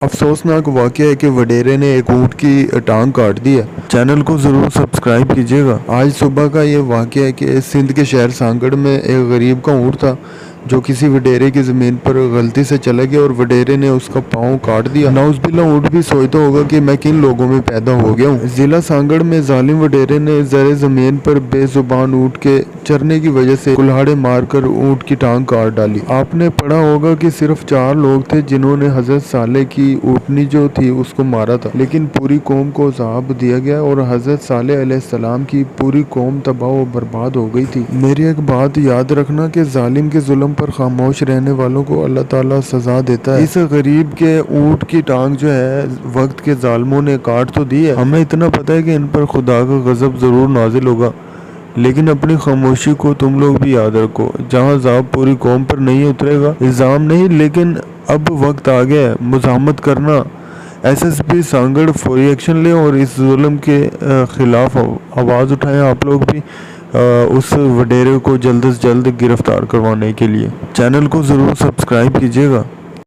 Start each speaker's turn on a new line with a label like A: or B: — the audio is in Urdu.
A: افسوسناک واقعہ ہے کہ وڈیرے نے ایک اونٹ کی ٹانگ کاٹ دی ہے۔ چینل کو ضرور سبسکرائب کیجیے گا۔ آج صبح کا یہ واقعہ ہے کہ سندھ کے شہر سانگڑ میں ایک غریب کا اونٹ تھا جو کسی وڈیرے کی زمین پر غلطی سے چلا گیا اور وڈیرے نے اس کا پاؤں کاٹ دیا۔ نعوذ باللہ، اونٹ بھی سوچتا ہوگا کہ میں کن لوگوں میں پیدا ہو گیا ہوں۔ ضلع سانگڑ میں ظالم وڈیرے نے زر زمین پر بے زبان اونٹ کے چرنے کی وجہ سے کلہاڑے مار کر اونٹ کی ٹانگ کاٹ ڈالی۔ آپ نے پڑھا ہوگا کہ صرف 4 لوگ تھے جنہوں نے حضرت صالح کی اونٹنی جو تھی اس کو مارا تھا، لیکن پوری قوم کو عذاب دیا گیا اور حضرت صالح علیہ السلام کی پوری قوم تباہ و برباد ہو گئی تھی۔ میری ایک بات یاد رکھنا کہ ظالم کے ظلم پر خاموش رہنے والوں کو اللہ تعالیٰ سزا دیتا ہے۔ اس غریب کے اونٹ کی ٹانگ جو ہے وقت کے ظالموں نے کاٹ تو دی ہے، ہمیں اتنا پتہ ہے کہ ان پر خدا کا غضب ضرور نازل ہوگا، لیکن اپنی خاموشی کو تم لوگ بھی یاد رکھو۔ جہاں عذاب پوری قوم پر نہیں اترے گا، الزام نہیں، لیکن اب وقت آ گیا ہے مزاحمت کرنا۔ SSP سانگڑ فوری ایکشن لیں اور اس ظلم کے خلاف آواز اٹھائیں، آپ لوگ بھی اس وڈیرے کو جلد از جلد گرفتار کروانے کے لیے۔ چینل کو ضرور سبسکرائب کیجیے گا۔